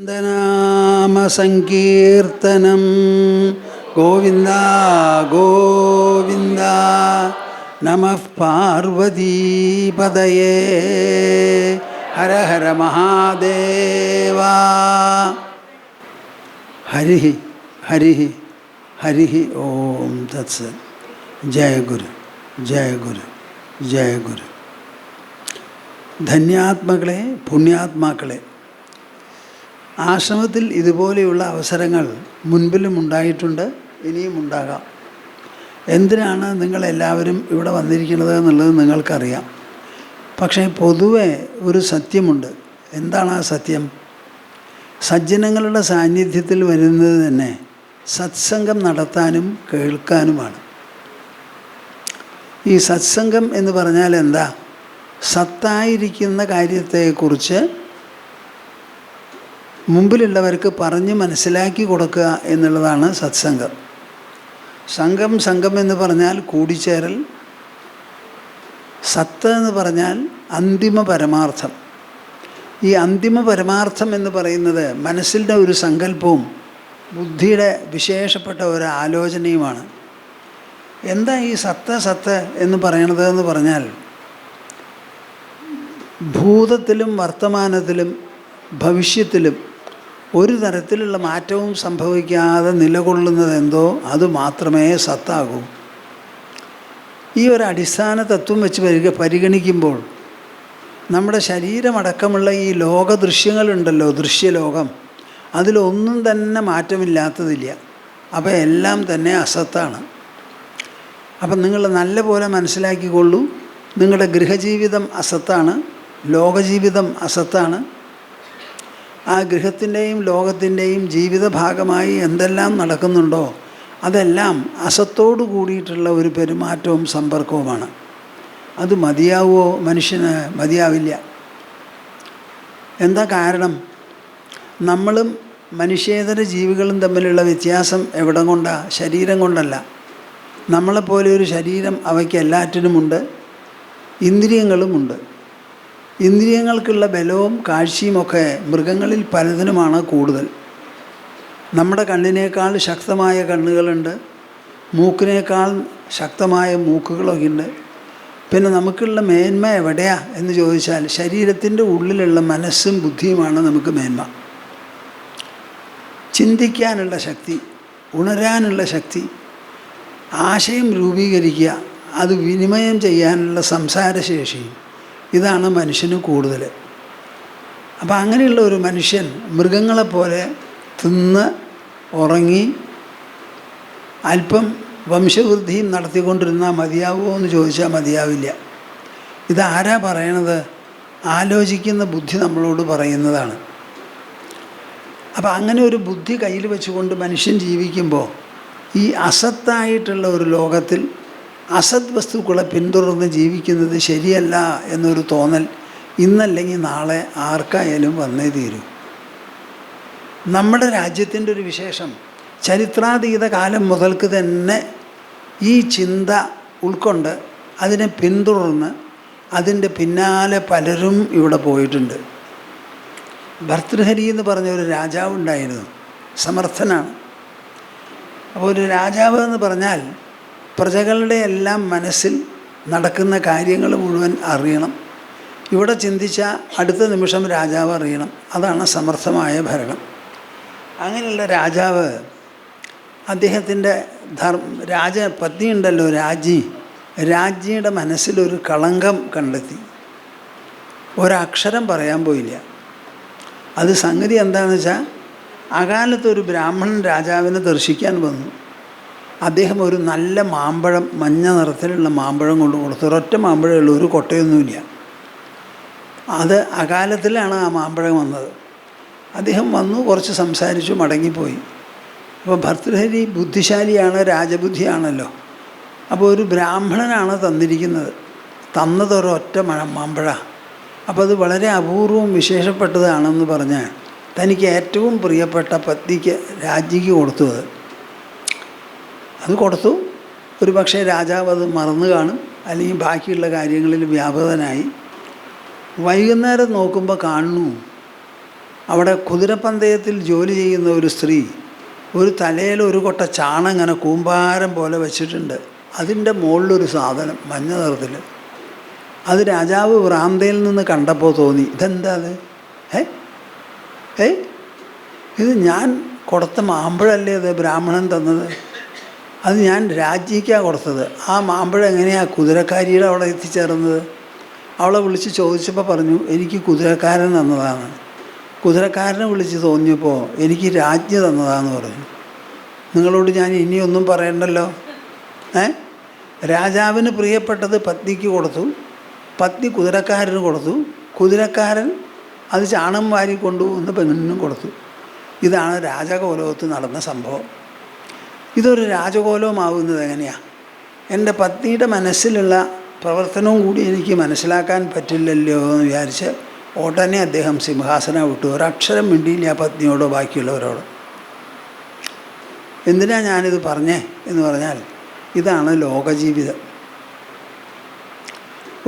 നാമസങ്കീർത്തനം ഗോവിന്ദ ഗോവിന്ദ. നമഃ പാർവതീപതയേ. ഹര ഹര മഹാദേവ. ഹരി ഹരി ഹരി ഓം തത്സത്. ജയ ഗുരു ജയ ഗുരു ജയ ഗുരു. ധന്യാത്മകളെ, പുണ്യാത്മാക്കളെ, ആശ്രമത്തിൽ ഇതുപോലെയുള്ള അവസരങ്ങൾ മുൻപിലും ഉണ്ടായിട്ടുണ്ട്, ഇനിയും ഉണ്ടാകാം. എന്തിനാണ് നിങ്ങളെല്ലാവരും ഇവിടെ വന്നിരിക്കുന്നത് എന്നുള്ളത് നിങ്ങൾക്കറിയാം. പക്ഷേ പൊതുവെ ഒരു സത്യമുണ്ട്. എന്താണ് ആ സത്യം? സജ്ജനങ്ങളുടെ സാന്നിധ്യത്തിൽ വരുന്നത് തന്നെ സത്സംഗം നടത്താനും കേൾക്കാനുമാണ്. ഈ സത്സംഗം എന്ന് പറഞ്ഞാൽ എന്താ? സത്തായിരിക്കുന്ന കാര്യത്തെക്കുറിച്ച് മുമ്പിലുള്ളവർക്ക് പറഞ്ഞ് മനസ്സിലാക്കി കൊടുക്കുക എന്നുള്ളതാണ് സത്സംഗം. സംഘം എന്ന് പറഞ്ഞാൽ കൂടിച്ചേരൽ. സത്ത് എന്ന് പറഞ്ഞാൽ അന്തിമ പരമാർത്ഥം. ഈ അന്തിമ പരമാർത്ഥം എന്ന് പറയുന്നത് മനസ്സിൻ്റെ ഒരു സങ്കല്പവും ബുദ്ധിയുടെ വിശേഷപ്പെട്ട ഒരു ആലോചനയുമാണ്. എന്താ ഈ സത്ത് എന്ന് പറയണത് എന്ന് പറഞ്ഞാൽ, ഭൂതത്തിലും വർത്തമാനത്തിലും ഭവിഷ്യത്തിലും ഒരു തരത്തിലുള്ള മാറ്റവും സംഭവിക്കാതെ നിലകൊള്ളുന്നത് എന്തോ അത് മാത്രമേ സത്താകൂ. ഈ ഒരു അടിസ്ഥാന തത്വം വെച്ച് പരിഗണിക്കുമ്പോൾ നമ്മുടെ ശരീരമടക്കമുള്ള ഈ ലോകദൃശ്യങ്ങളുണ്ടല്ലോ, ദൃശ്യലോകം, അതിലൊന്നും തന്നെ മാറ്റമില്ലാത്തതില്ല. അപ്പോൾ എല്ലാം തന്നെ അസത്താണ്. അപ്പം നിങ്ങൾ നല്ല പോലെ മനസ്സിലാക്കിക്കൊള്ളൂ. നിങ്ങളുടെ ഗൃഹജീവിതം അസത്താണ്, ലോകജീവിതം അസത്താണ്. ആ ഗൃഹത്തിൻ്റെയും ലോകത്തിൻ്റെയും ജീവിത ഭാഗമായി എന്തെല്ലാം നടക്കുന്നുണ്ടോ അതെല്ലാം അസത്തോടു കൂടിയിട്ടുള്ള ഒരു പെരുമാറ്റവും സമ്പർക്കവുമാണ്. അത് മതിയാവുമോ? മനുഷ്യന് മതിയാവില്ല. എന്താ കാരണം? നമ്മളും മനുഷ്യേതര ജീവികളും തമ്മിലുള്ള വ്യത്യാസം എവിടം കൊണ്ടാണ്? ശരീരം കൊണ്ടല്ല. നമ്മളെപ്പോലെ ഒരു ശരീരം അവയ്ക്ക് എല്ലാറ്റിനുമുണ്ട്, ഇന്ദ്രിയങ്ങളുമുണ്ട്. ഇന്ദ്രിയങ്ങൾക്കുള്ള ബലവും കാഴ്ചയുമൊക്കെ മൃഗങ്ങളിൽ പലതിനുമാണ് കൂടുതൽ. നമ്മുടെ കണ്ണിനേക്കാൾ ശക്തമായ കണ്ണുകളുണ്ട്, മൂക്കിനേക്കാൾ ശക്തമായ മൂക്കുകളൊക്കെ ഉണ്ട്. പിന്നെ നമുക്കുള്ള മേന്മ എവിടെയാ എന്ന് ചോദിച്ചാൽ ശരീരത്തിൻ്റെ ഉള്ളിലുള്ള മനസ്സും ബുദ്ധിയുമാണ് നമുക്ക് മേന്മ. ചിന്തിക്കാനുള്ള ശക്തി, ഉണരാനുള്ള ശക്തി, ആശയം രൂപീകരിക്കുക, അത് വിനിമയം ചെയ്യാനുള്ള സംസാരശേഷിയും, ഇതാണ് മനുഷ്യന് കൂടുതൽ. അപ്പം അങ്ങനെയുള്ള ഒരു മനുഷ്യൻ മൃഗങ്ങളെപ്പോലെ തിന്ന് ഉറങ്ങി അല്പം വംശവൃദ്ധിയും നടത്തിക്കൊണ്ടിരുന്നാൽ മതിയാവുമോ എന്ന് ചോദിച്ചാൽ മതിയാവില്ല. ഇതാരാ പറയണത്? ആലോചിക്കുന്ന ബുദ്ധി നമ്മളോട് പറയുന്നതാണ്. അപ്പം അങ്ങനെ ഒരു ബുദ്ധി കയ്യിൽ വെച്ചുകൊണ്ട് മനുഷ്യൻ ജീവിക്കുമ്പോൾ ഈ അസത്തായിട്ടുള്ള ഒരു ലോകത്തിൽ അസത് വസ്തുക്കളെ പിന്തുടർന്ന് ജീവിക്കുന്നത് ശരിയല്ല എന്നൊരു തോന്നൽ ഇന്നല്ലെങ്കിൽ നാളെ ആർക്കായാലും വന്നേ തീരൂ. നമ്മുടെ രാജ്യത്തിൻ്റെ ഒരു വിശേഷം, ചരിത്രാതീത കാലം മുതൽക്ക് തന്നെ ഈ ചിന്ത ഉൾക്കൊണ്ട് അതിനെ പിന്തുടർന്ന് അതിൻ്റെ പിന്നാലെ പലരും ഇവിടെ പോയിട്ടുണ്ട്. ഭർതൃഹരി എന്ന് പറഞ്ഞ ഒരു രാജാവുണ്ടായിരുന്നു, സമർത്ഥനാണ്. അപ്പോൾ ഒരു രാജാവ് എന്ന് പറഞ്ഞാൽ പ്രജകളുടെ എല്ലാം മനസ്സിൽ നടക്കുന്ന കാര്യങ്ങൾ മുഴുവൻ അറിയണം. ഇവിടെ ചിന്തിച്ച അടുത്ത നിമിഷം രാജാവ് അറിയണം. അതാണ് സമർത്ഥമായ ഭരണം. അങ്ങനെയുള്ള രാജാവ് അദ്ദേഹത്തിൻ്റെ രാജപത്നി ഉണ്ടല്ലോ, രാജ്ഞിയുടെ മനസ്സിലൊരു കളങ്കം കണ്ടെത്തി. ഒരക്ഷരം പറയാൻ പോയില്ല. അത് സംഗതി എന്താണെന്ന് വെച്ചാൽ, അകാലത്ത് ഒരു ബ്രാഹ്മണൻ രാജാവിനെ ദർശിക്കാൻ വന്നു. അദ്ദേഹം ഒരു നല്ല മാമ്പഴം, മഞ്ഞ നിറത്തിലുള്ള മാമ്പഴം കൊണ്ട് കൊടുത്തു. ഒരൊറ്റ മാമ്പഴമേ ഉള്ളൂ, ഒരു കൊട്ടയൊന്നുമില്ല. അത് അകാലത്തിലാണ് ആ മാമ്പഴം വന്നത്. അദ്ദേഹം വന്നു, കുറച്ച് സംസാരിച്ചു, മടങ്ങിപ്പോയി. അപ്പോൾ ഭർതൃഹരി ബുദ്ധിശാലിയാണ്, രാജബുദ്ധിയാണല്ലോ. അപ്പോൾ ഒരു ബ്രാഹ്മണനാണ് തന്നിരിക്കുന്നത്. തന്നത് ഒരൊറ്റ മാമ്പഴ. അപ്പോൾ അത് വളരെ അപൂർവവും വിശേഷപ്പെട്ടതാണെന്ന് പറഞ്ഞ് തനിക്ക് ഏറ്റവും പ്രിയപ്പെട്ട പത്നിക്ക്, രാജ്ഞിക്ക് കൊടുത്തു. അത് കൊടുത്തു. ഒരു പക്ഷേ രാജാവ് അത് മറന്നു കാണും, അല്ലെങ്കിൽ ബാക്കിയുള്ള കാര്യങ്ങളിൽ വ്യാപൃതനായി. വൈകുന്നേരം നോക്കുമ്പോൾ കാണുന്നു അവിടെ കുതിരപ്പന്തയത്തിൽ ജോലി ചെയ്യുന്ന ഒരു സ്ത്രീ ഒരു തലയിൽ ഒരു കൊട്ട ചാണം ഇങ്ങനെ കൂമ്പാരം പോലെ വെച്ചിട്ടുണ്ട്. അതിൻ്റെ മുകളിലൊരു സാധനം മഞ്ഞ നിറത്തിൽ. അത് രാജാവ് ഭ്രാന്തയിൽ നിന്ന് കണ്ടപ്പോൾ തോന്നി, ഇതെന്താ അത്? ഇത് ഞാൻ കൊടുത്ത മാമ്പഴല്ലേ അത് ബ്രാഹ്മണൻ തന്നത്? അത് ഞാൻ രാജ്ഞിക്കാണ് കൊടുത്തത്. ആ മാമ്പഴം എങ്ങനെയാണ് കുതിരക്കാരിയുടെ അവിടെ എത്തിച്ചേർന്നത്? അവളെ വിളിച്ച് ചോദിച്ചപ്പോൾ പറഞ്ഞു, എനിക്ക് കുതിരക്കാരൻ തന്നതാണ്. കുതിരക്കാരനെ വിളിച്ച് തോന്നിയപ്പോൾ എനിക്ക് രാജ്ഞി തന്നതാന്ന് പറഞ്ഞു. നിങ്ങളോട് ഞാൻ ഇനിയൊന്നും പറയണ്ടല്ലോ. രാജാവിന് പ്രിയപ്പെട്ടത് പത്നിക്ക് കൊടുത്തു, പത്നി കുതിരക്കാരന് കൊടുത്തു, കുതിരക്കാരൻ അത് ചാണം വാരി കൊണ്ടുപോകുന്ന പെണ്ണിനും കൊടുത്തു. ഇതാണ് രാജകോലത്ത് നടന്ന സംഭവം. ഇതൊരു രാജകോലമാവുന്നത് എങ്ങനെയാണ്? എൻ്റെ പത്നിയുടെ മനസ്സിലുള്ള പ്രവർത്തനവും കൂടി എനിക്ക് മനസ്സിലാക്കാൻ പറ്റില്ലല്ലോ എന്ന് വിചാരിച്ച് ഉടനെ അദ്ദേഹം സിംഹാസനം വിട്ടു. ഒരക്ഷരം മിണ്ടിയില്ല ആ പത്നിയോടോ ബാക്കിയുള്ളവരോട്. എന്തിനാ ഞാനിത് പറഞ്ഞേ എന്ന് പറഞ്ഞാൽ, ഇതാണ് ലോകജീവിതം.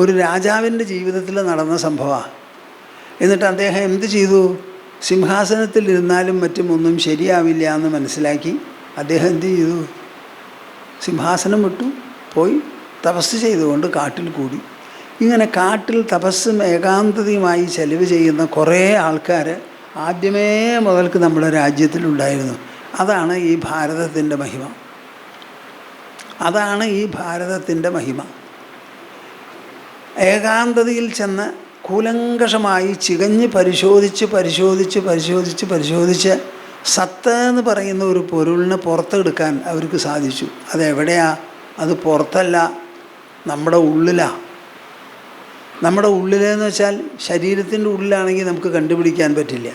ഒരു രാജാവിൻ്റെ ജീവിതത്തിൽ നടന്ന സംഭവമാണ്. എന്നിട്ട് അദ്ദേഹം എന്ത് ചെയ്തു? സിംഹാസനത്തിൽ ഇരുന്നാലും മറ്റും ഒന്നും ശരിയാവില്ല എന്ന് മനസ്സിലാക്കി അദ്ദേഹം എന്ത് ചെയ്തു? സിംഹാസനം വിട്ടു പോയി തപസ് ചെയ്തുകൊണ്ട് കാട്ടിൽ കൂടി. ഇങ്ങനെ കാട്ടിൽ തപസ്സും ഏകാന്തതയുമായി ചെലവ് ചെയ്യുന്ന കുറേ ആൾക്കാർ ആദ്യമേ മുതൽക്ക് നമ്മുടെ രാജ്യത്തിലുണ്ടായിരുന്നു. അതാണ് ഈ ഭാരതത്തിൻ്റെ മഹിമ. അതാണ് ഈ ഭാരതത്തിൻ്റെ മഹിമ. ഏകാന്തതയിൽ ചെന്ന് കൂലങ്കഷമായി ചികഞ്ഞ് പരിശോധിച്ച് സത്ത് എന്ന് പറയുന്ന ഒരു പൊരുളിനെ പുറത്തെടുക്കാൻ അവർക്ക് സാധിച്ചു. അതെവിടെയാ? അത് പുറത്തല്ല, നമ്മുടെ ഉള്ളിലാണ്. നമ്മുടെ ഉള്ളിലെന്ന് വെച്ചാൽ ശരീരത്തിൻ്റെ ഉള്ളിലാണെങ്കിൽ നമുക്ക് കണ്ടുപിടിക്കാൻ പറ്റില്ല.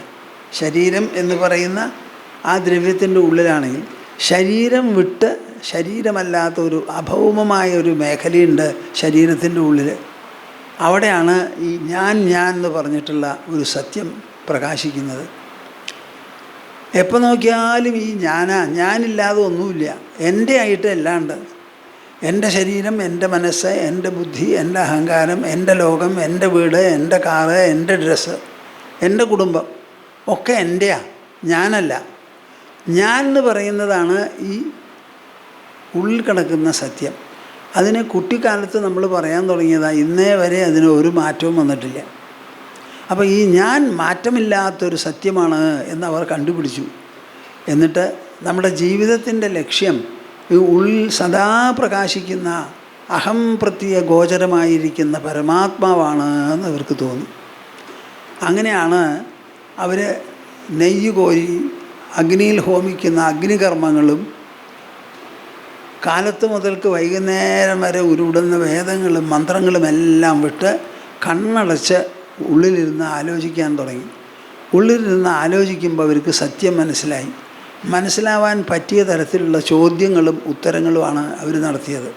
ശരീരം എന്ന് പറയുന്ന ആ ദ്രവ്യത്തിൻ്റെ ഉള്ളിലാണെങ്കിൽ, ശരീരം വിട്ട് ശരീരമല്ലാത്ത ഒരു അഭൗമമായ ഒരു മേഖലയുണ്ട് ശരീരത്തിൻ്റെ ഉള്ളിൽ. അവിടെയാണ് ഈ ഞാൻ എന്ന് പറഞ്ഞിട്ടുള്ള ഒരു സത്യം പ്രകാശിക്കുന്നത്. എപ്പോൾ നോക്കിയാലും ഈ ഞാനില്ലാതെ ഒന്നുമില്ല, എൻ്റെ ആയിട്ട് അല്ലാണ്ട്. എൻ്റെ ശരീരം, എൻ്റെ മനസ്സ്, എൻ്റെ ബുദ്ധി, എൻ്റെ അഹങ്കാരം, എൻ്റെ ലോകം, എൻ്റെ വീട്, എൻ്റെ കാറ്, എൻ്റെ ഡ്രസ്സ്, എൻ്റെ കുടുംബം ഒക്കെ എൻ്റെയാണ്, ഞാനല്ല. ഞാൻ എന്ന് പറയുന്നതാണ് ഈ ഉള്ളിൽ കിടക്കുന്ന സത്യം. അതിനെ കുട്ടിക്കാലത്ത് നമ്മൾ പറയാൻ തുടങ്ങിയതാണ്. ഇന്നേ വരെ അതിന് ഒരു മാറ്റവും വന്നിട്ടില്ല. അപ്പോൾ ഈ ഞാൻ മാറ്റമില്ലാത്തൊരു സത്യമാണ് എന്നവർ കണ്ടുപിടിച്ചു. എന്നിട്ട് നമ്മുടെ ജീവിതത്തിൻ്റെ ലക്ഷ്യം ഈ ഉള്ളിൽ സദാ പ്രകാശിക്കുന്ന അഹം പ്രത്യ ഗോചരമായിരിക്കുന്ന പരമാത്മാവാണ് എന്ന് അവർക്ക് തോന്നി. അങ്ങനെയാണ് അവർ നെയ്യ് കോരി അഗ്നിയിൽ ഹോമിക്കുന്ന അഗ്നികർമ്മങ്ങളും കാലത്ത് മുതൽക്ക് വൈകുന്നേരം വരെ ഉരുവിടുന്ന വേദങ്ങളും മന്ത്രങ്ങളും എല്ലാം വിട്ട് കണ്ണടച്ച് ഉള്ളിലിരുന്ന് ആലോചിക്കാൻ തുടങ്ങി. ഉള്ളിലിരുന്ന് ആലോചിക്കുമ്പോൾ അവർക്ക് സത്യം മനസ്സിലാവാൻ പറ്റിയ തരത്തിലുള്ള ചോദ്യങ്ങളും ഉത്തരങ്ങളുമാണ് അവർ നടത്തിയത്.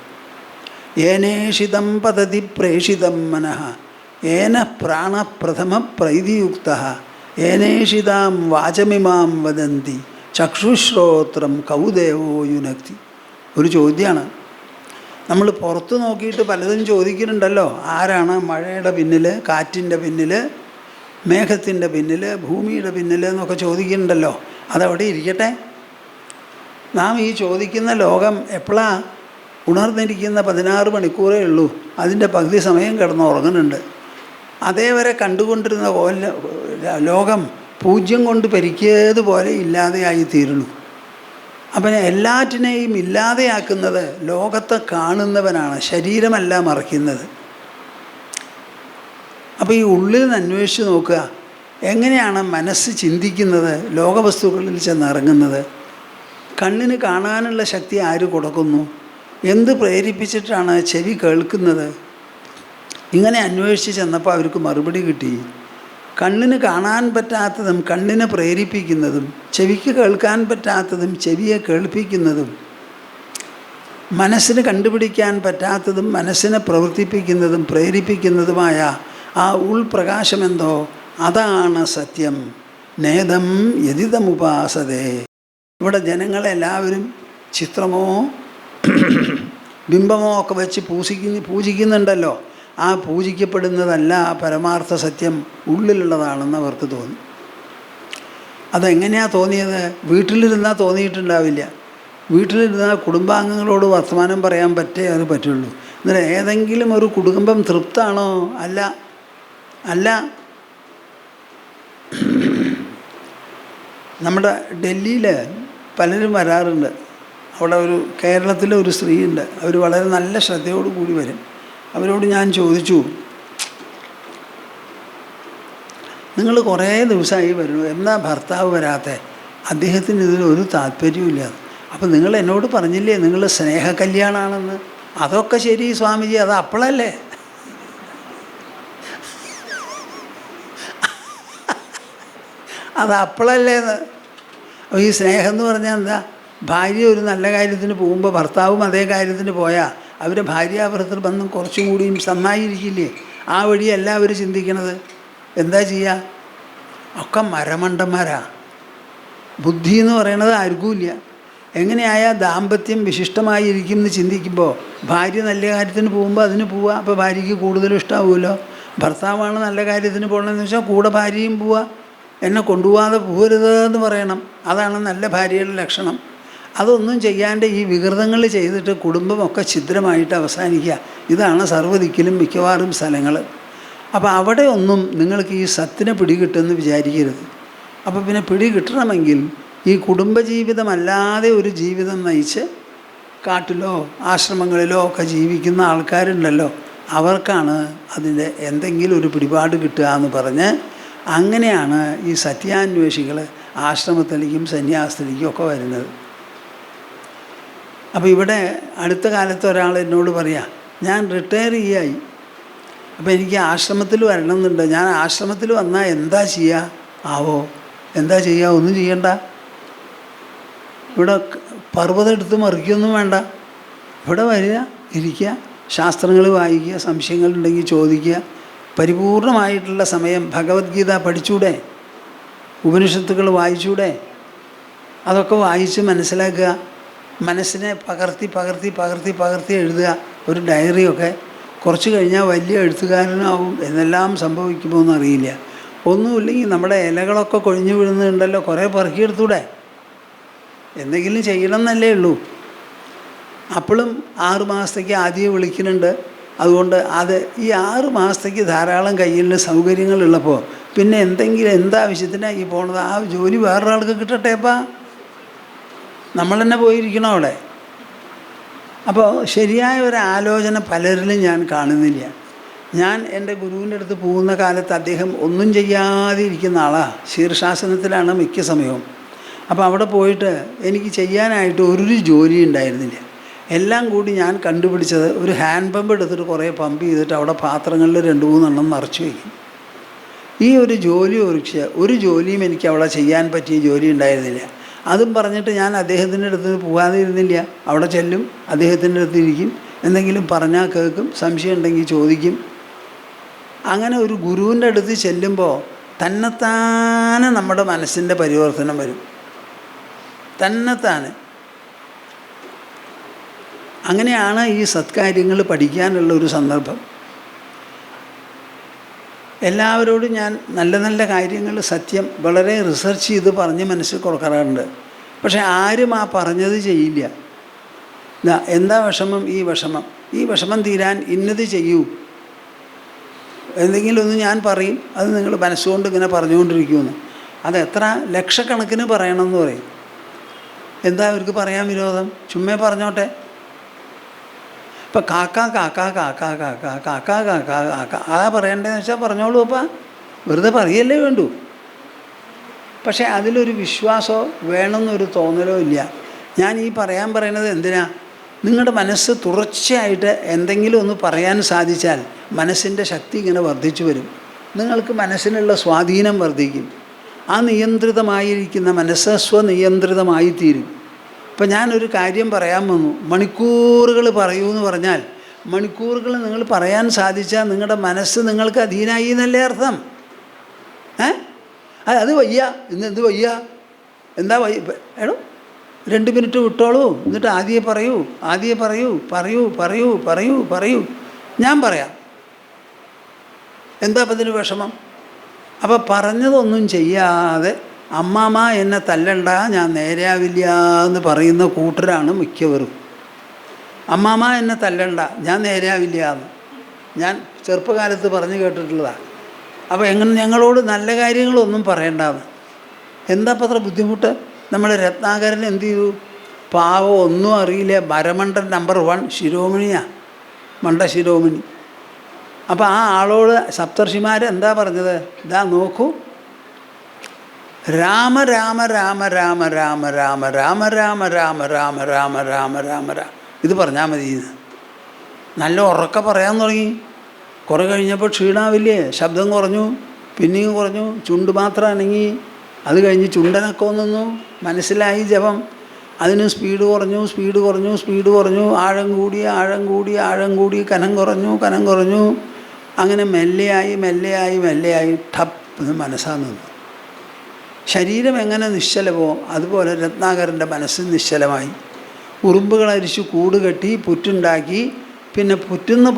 ഏനേഷിതം പതതി പ്രേഷിതം മനഃ ഏന പ്രാണപ്രഥമ പ്രൈതിയുക്ത ഏനേഷിതാം വാചമിമാം വദന്തി ചക്ഷുശ്രോത്രം കൗദേവോ യുനക്തി. ഒരു ചോദ്യമാണ്. നമ്മൾ പുറത്ത് നോക്കിയിട്ട് പലതും ചോദിക്കുന്നുണ്ടല്ലോ. ആരാണ് മഴയുടെ പിന്നിൽ, കാറ്റിൻ്റെ പിന്നിൽ, മേഘത്തിൻ്റെ പിന്നിൽ, ഭൂമിയുടെ പിന്നിൽ എന്നൊക്കെ ചോദിക്കുന്നുണ്ടല്ലോ. അതവിടെ ഇരിക്കട്ടെ. നാം ഈ ചോദിക്കുന്ന ലോകം എപ്പോഴാണ് ഉണർന്നിരിക്കുന്ന 16 മണിക്കൂറേ ഉള്ളൂ. അതിൻ്റെ പകുതി സമയം കിടന്ന് ഉറങ്ങുന്നുണ്ട്. അതേവരെ കണ്ടുകൊണ്ടിരുന്ന ലോകം പൂജ്യം കൊണ്ട് പരിക്കിയതുപോലെ ഇല്ലാതെയായി തീരുന്നു. അപ്പം എല്ലാറ്റിനെയും ഇല്ലാതെയാക്കുന്നത് ലോകത്തെ കാണുന്നവനാണ്, ശരീരമല്ല മറയ്ക്കുന്നത്. അപ്പോൾ ഈ ഉള്ളിൽ നിന്ന് അന്വേഷിച്ച് നോക്കുക, എങ്ങനെയാണ് മനസ്സ് ചിന്തിക്കുന്നത്, ലോകവസ്തുക്കളിൽ ചെന്നിറങ്ങുന്നത്. കണ്ണിന് കാണാനുള്ള ശക്തി ആര് കൊടുക്കുന്നു? എന്ത് പ്രേരിപ്പിച്ചിട്ടാണ് ചെവി കേൾക്കുന്നത്? ഇങ്ങനെ അന്വേഷിച്ച് ചെന്നപ്പോൾ അവർക്ക് മറുപടി കിട്ടി. കണ്ണിന് കാണാൻ പറ്റാത്തതും കണ്ണിനെ പ്രേരിപ്പിക്കുന്നതും, ചെവിക്ക് കേൾക്കാൻ പറ്റാത്തതും ചെവിയെ കേൾപ്പിക്കുന്നതും, മനസ്സിന് കണ്ടുപിടിക്കാൻ പറ്റാത്തതും മനസ്സിനെ പ്രവർത്തിപ്പിക്കുന്നതും പ്രേരിപ്പിക്കുന്നതുമായ ആ ഉൾപ്രകാശമെന്തോ അതാണ് സത്യം. നേദം യതിതമുപാസതേ. ഇവിടെ ജനങ്ങളെല്ലാവരും ചിത്രമോ ബിംബമോ ഒക്കെ വെച്ച് പൂജിക്കുന്നുണ്ടല്ലോ. ആ പൂജിക്കപ്പെടുന്നതല്ല പരമാർത്ഥ സത്യം, ഉള്ളിലുള്ളതാണെന്ന് അവർക്ക് തോന്നി. അതെങ്ങനെയാണ് തോന്നിയത്? വീട്ടിലിരുന്നാൽ തോന്നിയിട്ടുണ്ടാവില്ല. വീട്ടിലിരുന്നാൽ കുടുംബാംഗങ്ങളോട് വർത്തമാനം പറയാൻ അത് പറ്റുള്ളൂ. എന്നിട്ട് ഏതെങ്കിലും ഒരു കുടുംബം തൃപ്താണോ? അല്ല അല്ല. നമ്മുടെ ഡൽഹിയിൽ പലരും വരാറുണ്ട്. അവിടെ കേരളത്തിലെ ഒരു സ്ത്രീയുണ്ട്. അവർ വളരെ നല്ല ശ്രദ്ധയോടു കൂടി വരും. അവരോട് ഞാൻ ചോദിച്ചു, നിങ്ങൾ കുറേ ദിവസമായി വരുന്നു, എന്നാ ഭർത്താവ് വരാത്തെ? അദ്ദേഹത്തിന് ഇതിലൊരു താല്പര്യമില്ല. അപ്പം നിങ്ങൾ എന്നോട് പറഞ്ഞില്ലേ നിങ്ങൾ സ്നേഹകല്യാണമാണെന്ന്? അതൊക്കെ ശരി സ്വാമിജി, അത് അപ്പോഴല്ലേ. അത് അപ്പോഴല്ലേന്ന്. അപ്പോൾ ഈ സ്നേഹം എന്ന് പറഞ്ഞാൽ എന്താ? ഭാര്യ ഒരു നല്ല കാര്യത്തിന് പോകുമ്പോൾ ഭർത്താവും അതേ കാര്യത്തിന് പോയാൽ അവരെ ഭാര്യാഭർത്തൃ ബന്ധം കുറച്ചും കൂടിയും നന്നായിരിക്കില്ലേ? ആ വഴിയല്ല അവർ ചിന്തിക്കണത്. എന്താ ചെയ്യുക? ഒക്കെ മരമണ്ടന്മാരാ. ബുദ്ധി എന്ന് പറയണത് ആർക്കുമില്ല. എങ്ങനെയായാൽ ദാമ്പത്യം വിശിഷ്ടമായിരിക്കും എന്ന് ചിന്തിക്കുമ്പോൾ ഭാര്യ നല്ല കാര്യത്തിന് പോകുമ്പോൾ അതിന് പോവുക. അപ്പോൾ ഭാര്യയ്ക്ക് കൂടുതലും ഇഷ്ടമാവുമല്ലോ. ഭർത്താവാണ് നല്ല കാര്യത്തിന് പോകണമെന്ന് വെച്ചാൽ കൂടെ ഭാര്യയും പോവുക. എന്നെ കൊണ്ടുപോകാതെ പോരുതെന്ന് പറയണം. അതാണ് നല്ല ഭാര്യയുടെ ലക്ഷണം. അതൊന്നും ചെയ്യാണ്ട് ഈ വികൃതങ്ങൾ ചെയ്തിട്ട് കുടുംബമൊക്കെ ഛിദ്രമായിട്ട് അവസാനിക്കുക. ഇതാണ് സർവ്വദിക്കിലും മിക്കവാറും സ്ഥലങ്ങൾ. അപ്പോൾ അവിടെ ഒന്നും നിങ്ങൾക്ക് ഈ സത്തിനെ പിടികിട്ടുമെന്ന് വിചാരിക്കരുത്. അപ്പോൾ പിന്നെ പിടി കിട്ടണമെങ്കിൽ ഈ കുടുംബജീവിതമല്ലാതെ ഒരു ജീവിതം നയിച്ച് കാട്ടിലോ ആശ്രമങ്ങളിലോ ഒക്കെ ജീവിക്കുന്ന ആൾക്കാരുണ്ടല്ലോ, അവർക്കാണ് അതിൻ്റെ എന്തെങ്കിലും ഒരു പിടിപാട് കിട്ടുക എന്ന് പറഞ്ഞ് അങ്ങനെയാണ് ഈ സത്യാന്വേഷികൾ ആശ്രമത്തിലേക്കും സന്യാസത്തിലേക്കും ഒക്കെ വരുന്നത്. അപ്പോൾ ഇവിടെ അടുത്ത കാലത്ത് ഒരാൾ എന്നോട് പറയാം, ഞാൻ റിട്ടയർ ചെയ്യായി, അപ്പോൾ എനിക്ക് ആശ്രമത്തിൽ വരണമെന്നുണ്ട്. ഞാൻ ആശ്രമത്തിൽ വന്നാൽ എന്താ ചെയ്യുക? ആവോ, എന്താ ചെയ്യുക? ഒന്നും ചെയ്യണ്ട. ഇവിടെ പർവ്വതം എടുത്ത് മറിക്കൊന്നും വേണ്ട. ഇവിടെ വരിക, ഇരിക്കുക, ശാസ്ത്രങ്ങൾ വായിക്കുക, സംശയങ്ങളുണ്ടെങ്കിൽ ചോദിക്കുക. പരിപൂർണമായിട്ടുള്ള സമയം ഭഗവത്ഗീത പഠിച്ചൂടെ? ഉപനിഷത്തുകൾ വായിച്ചൂടെ? അതൊക്കെ വായിച്ച് മനസ്സിലാക്കുക. മനസ്സിനെ പകർത്തി പകർത്തി പകർത്തി പകർത്തി എഴുതുക. ഒരു ഡയറിയൊക്കെ. കുറച്ച് കഴിഞ്ഞാൽ വലിയ എഴുത്തുകാരനാവും. എന്നെല്ലാം സംഭവിക്കുമോ എന്നറിയില്ല. ഒന്നുമില്ലെങ്കിൽ നമ്മുടെ ഇലകളൊക്കെ കൊഴിഞ്ഞു വീഴുന്നുണ്ടല്ലോ, കുറേ പെറുക്കിയെടുത്തൂടെ? എന്തെങ്കിലും ചെയ്യണം എന്നല്ലേ ഉള്ളൂ. അപ്പോഴും 6 മാസത്തേക്ക് ആദ്യം വിളിക്കുന്നുണ്ട്. അതുകൊണ്ട് ഈ 6 മാസത്തേക്ക് ധാരാളം കയ്യിൽ സൗകര്യങ്ങളുള്ളപ്പോൾ പിന്നെ എന്താവശ്യത്തിനാണ് ഈ പോണത്? ആ ജോലി വേറൊരാൾക്ക് കിട്ടട്ടേപ്പാ, നമ്മൾ തന്നെ പോയിരിക്കണം അവിടെ. അപ്പോൾ ശരിയായ ഒരു ആലോചന പലരിലും ഞാൻ കാണുന്നില്ല. ഞാൻ എൻ്റെ ഗുരുവിൻ്റെ അടുത്ത് പോകുന്ന കാലത്ത് അദ്ദേഹം ഒന്നും ചെയ്യാതെ ഇരിക്കുന്ന ആളാണ്. ശീർഷാസനത്തിലാണ് മിക്ക സമയവും. അപ്പോൾ അവിടെ പോയിട്ട് എനിക്ക് ചെയ്യാനായിട്ട് ഒരു ജോലി ഉണ്ടായിരുന്നില്ല. എല്ലാം കൂടി ഞാൻ കണ്ടുപിടിച്ചത് ഒരു ഹാൻഡ് പമ്പ് എടുത്തിട്ട് കുറേ പമ്പ് ചെയ്തിട്ട് അവിടെ പാത്രങ്ങളിൽ 2-3 എണ്ണം നിറച്ച് വയ്ക്കും. ഈ ഒരു ജോലി ഒരു ജോലിയും എനിക്ക് അവിടെ ചെയ്യാൻ പറ്റിയ ജോലി ഉണ്ടായിരുന്നില്ല. അതും പറഞ്ഞിട്ട് ഞാൻ അദ്ദേഹത്തിൻ്റെ അടുത്ത് പോകാതെ ഇരുന്നില്ല. അവിടെ ചെല്ലും, അദ്ദേഹത്തിൻ്റെ അടുത്ത് ഇരിക്കും, എന്തെങ്കിലും പറഞ്ഞാൽ കേൾക്കും, സംശയം ഉണ്ടെങ്കിൽ ചോദിക്കും. അങ്ങനെ ഒരു ഗുരുവിൻ്റെ അടുത്ത് ചെല്ലുമ്പോൾ തന്നെത്താനെ നമ്മുടെ മനസ്സിൻ്റെ പരിവർത്തനം വരും. തന്നെത്താനെ. അങ്ങനെയാണ് ഈ സത്കാര്യങ്ങൾ പഠിക്കാനുള്ള ഒരു സന്ദർഭം. എല്ലാവരോടും ഞാൻ നല്ല നല്ല കാര്യങ്ങൾ സത്യം വളരെ റിസർച്ച് ചെയ്ത് പറഞ്ഞ് മനസ്സിൽ കൊടുക്കാറുണ്ട്. പക്ഷെ ആരും ആ പറഞ്ഞത് ചെയ്യില്ല. എന്താ വിഷമം? ഈ വിഷമം തീരാൻ ഇന്നത് ചെയ്യൂ, എന്തെങ്കിലും ഒന്ന് ഞാൻ പറയും, അത് നിങ്ങൾ മനസ്സുകൊണ്ട് ഇങ്ങനെ പറഞ്ഞുകൊണ്ടിരിക്കുമെന്ന്. അത് എത്ര ലക്ഷക്കണക്കിന് പറയണമെന്ന് പറയും. എന്താ അവർക്ക് പറയാൻ വിരോധം? ചുമ്മാ പറഞ്ഞോട്ടെ. ഇപ്പം കാക്ക കാക്ക കാക്ക കാക്ക കാക്ക കാക്ക കാക്ക അതാ പറയണ്ടതെന്ന് വെച്ചാൽ പറഞ്ഞോളൂ. അപ്പം വെറുതെ പറയല്ലേ വേണ്ടൂ. പക്ഷേ അതിലൊരു വിശ്വാസമോ വേണമെന്നൊരു തോന്നലോ ഇല്ല. ഞാൻ ഈ പറയുന്നത് എന്തിനാ? നിങ്ങളുടെ മനസ്സ് തുടർച്ചയായിട്ട് എന്തെങ്കിലും ഒന്ന് പറയാൻ സാധിച്ചാൽ മനസ്സിൻ്റെ ശക്തി ഇങ്ങനെ വർദ്ധിച്ചു വരും. നിങ്ങൾക്ക് മനസ്സിനുള്ള സ്വാധീനം വർദ്ധിക്കും. ആ നിയന്ത്രിതമായിരിക്കുന്ന മനസ്സ് സ്വനിയന്ത്രിതമായിത്തീരും. ഇപ്പം ഞാനൊരു കാര്യം പറയാൻ വന്നു, മണിക്കൂറുകൾ പറയൂ എന്ന് പറഞ്ഞാൽ മണിക്കൂറുകൾ നിങ്ങൾ പറയാൻ സാധിച്ചാൽ നിങ്ങളുടെ മനസ്സ് നിങ്ങൾക്ക് അധീനായി എന്നല്ലേ അർത്ഥം? അത് വയ്യ, ഇന്നെന്ത് വയ്യ, എന്താ വയ്യ? എടോ 2 മിനിറ്റ് വിട്ടോളൂ, എന്നിട്ട് ആദ്യമേ പറയൂ. ഞാൻ പറയാം. എന്താ അപ്പം ഇതിന് വിഷമം? അപ്പോൾ പറഞ്ഞതൊന്നും ചെയ്യാതെ അമ്മാമ്മ എന്നെ തല്ലണ്ട, ഞാൻ നേരെയാവില്ല എന്ന് പറയുന്ന കൂട്ടരാണ് മിക്കവരും. അമ്മാമ്മ എന്നെ തല്ലണ്ട, ഞാൻ നേരെയാവില്ല എന്ന് ഞാൻ ചെറുപ്പകാലത്ത് പറഞ്ഞു കേട്ടിട്ടുള്ളതാണ്. അപ്പോൾ എങ്ങനെ ഞങ്ങളോട് നല്ല കാര്യങ്ങളൊന്നും പറയണ്ടെന്ന്. എന്താ അത്ര ബുദ്ധിമുട്ട്? നമ്മൾ രത്നാകരൻ എന്ത് ചെയ്തു? പാവം, ഒന്നും അറിയില്ല, ഭരമണ്ഡൻ നമ്പർ 1 ശിരോമണിയാണ്, മണ്ഡ ശിരോമണി. അപ്പോൾ ആ ആളോട് സപ്തർഷിമാർ എന്താ പറഞ്ഞത്? ഇതാ നോക്കൂ, രാമ രാമ രാമ രാമ രാമ രാമ രാമ രാമ രാമ രാമ രാമ രാമ രാമ രാമ ഇത് പറഞ്ഞാൽ മതി. നല്ല ഉറക്കെ പറയാൻ തുടങ്ങി. കുറേ കഴിഞ്ഞപ്പോൾ ക്ഷീണാവില്ലേ, ശബ്ദം കുറഞ്ഞു, പിന്നെയും കുറഞ്ഞു, ചുണ്ട് മാത്രം അനങ്ങി. അത് കഴിഞ്ഞ് ചുണ്ടനൊക്കെ നിന്നു, മനസ്സിലായി ജപം. അതിന് സ്പീഡ് കുറഞ്ഞു, സ്പീഡ് കുറഞ്ഞു, സ്പീഡ് കുറഞ്ഞു, ആഴം കൂടി, ആഴം കൂടി, ആഴം കൂടി, കനം കുറഞ്ഞു, കനം കുറഞ്ഞു. അങ്ങനെ മെല്ലെയായി മെല്ലെയായി മെല്ലെയായി ടപ്പ് എന്ന് മനസ്സാ നിന്നു. ശരീരം എങ്ങനെ നിശ്ചലമോ അതുപോലെ രത്നാകരൻ്റെ മനസ്സ് നിശ്ചലമായി. ഉറുമ്പുകളരിച്ച് കൂട് കെട്ടി പുറ്റുണ്ടാക്കി. പിന്നെ പുറ്റുന്ന്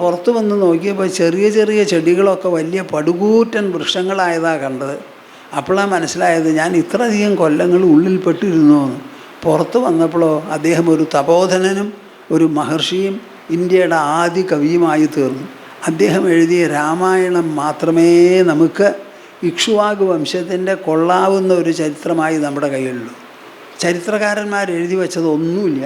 പുറത്ത് വന്ന് നോക്കിയപ്പോൾ ചെറിയ ചെറിയ ചെടികളൊക്കെ വലിയ പടുകൂറ്റൻ വൃക്ഷങ്ങളായതാണ് കണ്ടത്. അപ്പോഴാണ് മനസ്സിലായത് ഞാൻ ഇത്രയധികം കൊല്ലങ്ങൾ ഉള്ളിൽപ്പെട്ടിരുന്നു എന്ന്. പുറത്ത് വന്നപ്പോഴോ അദ്ദേഹം ഒരു തപോധനനും ഒരു മഹർഷിയും ഇന്ത്യയുടെ ആദ്യ കവിയുമായി തീർന്നു. അദ്ദേഹം എഴുതിയ രാമായണം മാത്രമേ നമുക്ക് ഇക്ഷ്വാകു വംശത്തിൻ്റെ കൊള്ളാവുന്ന ഒരു ചരിത്രമായി നമ്മുടെ കയ്യിലുള്ളൂ. ചരിത്രകാരന്മാർ എഴുതി വച്ചതൊന്നുമില്ല.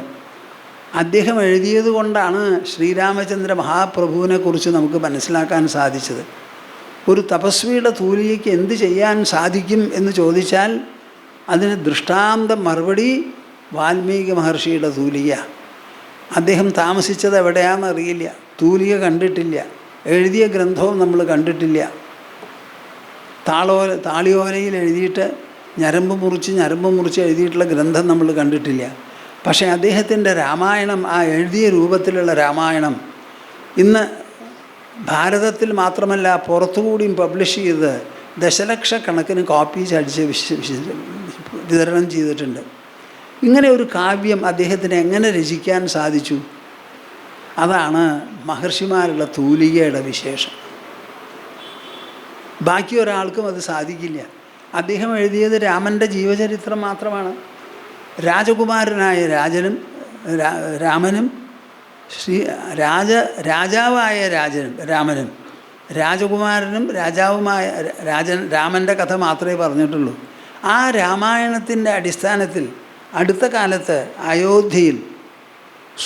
അദ്ദേഹം എഴുതിയത് കൊണ്ടാണ് ശ്രീരാമചന്ദ്ര മഹാപ്രഭുവിനെക്കുറിച്ച് നമുക്ക് മനസ്സിലാക്കാൻ സാധിച്ചത്. ഒരു തപസ്വിയുടെ തൂലികയ്ക്ക് എന്ത് ചെയ്യാൻ സാധിക്കും എന്ന് ചോദിച്ചാൽ അതിന് ദൃഷ്ടാന്ത മറുപടി വാൽമീകി മഹർഷിയുടെ തൂലിക. അദ്ദേഹം താമസിച്ചത് എവിടെയാണെന്നറിയില്ല, തൂലിക കണ്ടിട്ടില്ല, എഴുതിയ ഗ്രന്ഥവും നമ്മൾ കണ്ടിട്ടില്ല. താളിയോലയിൽ എഴുതിയിട്ട് ഞരമ്പ് മുറിച്ച് എഴുതിയിട്ടുള്ള ഗ്രന്ഥം നമ്മൾ കണ്ടിട്ടില്ല. പക്ഷേ അദ്ദേഹത്തിൻ്റെ രാമായണം, ആ എഴുതിയ രൂപത്തിലുള്ള രാമായണം ഇന്ന് ഭാരതത്തിൽ മാത്രമല്ല പുറത്തുകൂടിയും പബ്ലിഷ് ചെയ്ത് ദശലക്ഷക്കണക്കിന് കോപ്പീസ് അടിച്ച് വിതരണം ചെയ്തിട്ടുണ്ട്. ഇങ്ങനെ ഒരു കാവ്യം അദ്ദേഹത്തിന് എങ്ങനെ രചിക്കാൻ സാധിച്ചു? അതാണ് മഹർഷിമാരുടെ തൂലികയുടെ വിശേഷം. ബാക്കി ഒരാൾക്കും അത് സാധിക്കില്ല. അദ്ദേഹം എഴുതിയത് രാമൻ്റെ ജീവചരിത്രം മാത്രമാണ്. രാജകുമാരനായ രാമനും രാജാവായ രാമനും രാജകുമാരനും രാജാവുമായ രാമൻ്റെ കഥ മാത്രമേ പറഞ്ഞിട്ടുള്ളൂ. ആ രാമായണത്തിൻ്റെ അടിസ്ഥാനത്തിൽ അടുത്ത കാലത്ത് അയോധ്യയിൽ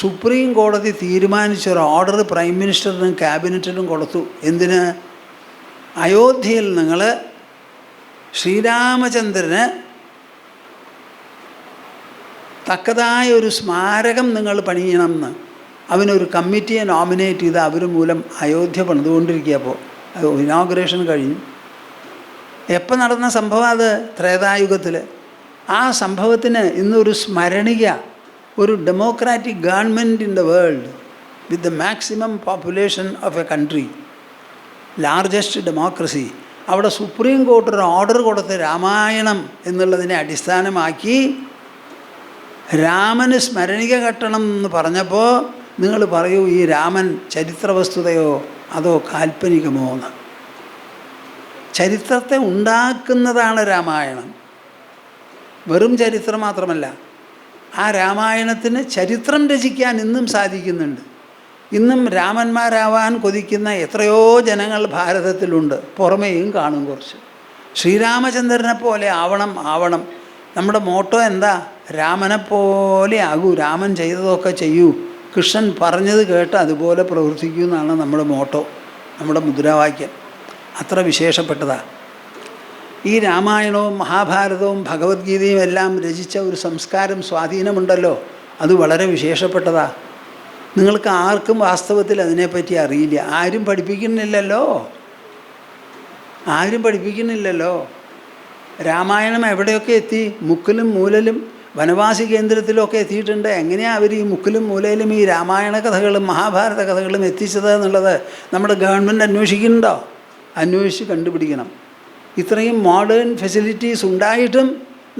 സുപ്രീം കോടതി തീരുമാനിച്ചൊരു ഓർഡർ പ്രൈം മിനിസ്റ്ററിനും ക്യാബിനറ്റിനും കൊടുത്തു. എന്തിന്? അയോധ്യയിൽ നിങ്ങൾ ശ്രീരാമചന്ദ്രന് തക്കതായ ഒരു സ്മാരകം നിങ്ങൾ പണിയണമെന്ന് അവനൊരു കമ്മിറ്റിയെ നോമിനേറ്റ് ചെയ്ത് അവർ മൂലം അയോധ്യ പണിതുകൊണ്ടിരിക്കുകയപ്പോൾ ഇനോഗ്രേഷൻ കഴിഞ്ഞു. എപ്പോൾ നടന്ന സംഭവം? അത് ത്രേതായുഗത്തിൽ. ആ സംഭവത്തിന് ഇന്നൊരു സ്മരണിക, ഒരു democratic government in the world with the maximum population of A country, largest democracy, അവിടെ സുപ്രീം കോർട്ട് ഒരു ഓർഡർ കൊടുത്ത് രാമായണം എന്നുള്ളതിനെ അടിസ്ഥാനമാക്കി രാമന് സ്മരണിക കെട്ടണം എന്ന് പറഞ്ഞപ്പോൾ നിങ്ങൾ പറയൂ, ഈ രാമൻ ചരിത്രവസ്തുതയോ അതോ കാൽപ്പനികമോ എന്ന്? ചരിത്രത്തെ ഉണ്ടാക്കുന്നതാണ് രാമായണം, വെറും ചരിത്രം മാത്രമല്ല. ആ രാമായണത്തിന് ചരിത്രം രചിക്കാൻ ഇന്നും സാധിക്കുന്നുണ്ട്. ഇന്നും രാമന്മാരാവാൻ കൊതിക്കുന്ന എത്രയോ ജനങ്ങൾ ഭാരതത്തിലുണ്ട്. പുറമേയും കാണും കുറച്ച്. ശ്രീരാമചന്ദ്രനെ പോലെ ആവണം. നമ്മുടെ മോട്ടോ എന്താ? രാമനെപ്പോലെ ആകൂ, രാമൻ ചെയ്തതൊക്കെ ചെയ്യൂ, കൃഷ്ണൻ പറഞ്ഞത് കേട്ട് അതുപോലെ പ്രവർത്തിക്കൂ എന്നാണ് നമ്മുടെ മോട്ടോ, നമ്മുടെ മുദ്രാവാക്യം. അത്ര വിശേഷപ്പെട്ടതാണ്. ഈ രാമായണവും മഹാഭാരതവും ഭഗവത്ഗീതയും എല്ലാം രചിച്ച ഒരു സംസ്കാരം, സ്വാധീനമുണ്ടല്ലോ, അത് വളരെ വിശേഷപ്പെട്ടതാണ്. നിങ്ങൾക്ക് ആർക്കും വാസ്തവത്തിൽ അതിനെപ്പറ്റി അറിയില്ല. ആരും പഠിപ്പിക്കുന്നില്ലല്ലോ. രാമായണം എവിടെയൊക്കെ എത്തി? മുക്കിലും മൂലയിലും വനവാസി കേന്ദ്രത്തിലൊക്കെ എത്തിയിട്ടുണ്ട്. എങ്ങനെയാണ് അവർ ഈ മുക്കിലും മൂലയിലും ഈ രാമായണ കഥകളും മഹാഭാരത കഥകളും എത്തിച്ചത് എന്നുള്ളത് നമ്മുടെ ഗവൺമെൻറ് അന്വേഷിക്കുന്നുണ്ടോ? അന്വേഷിച്ച് കണ്ടുപിടിക്കണം. ഇത്രയും മോഡേൺ ഫെസിലിറ്റീസ് ഉണ്ടായിട്ടും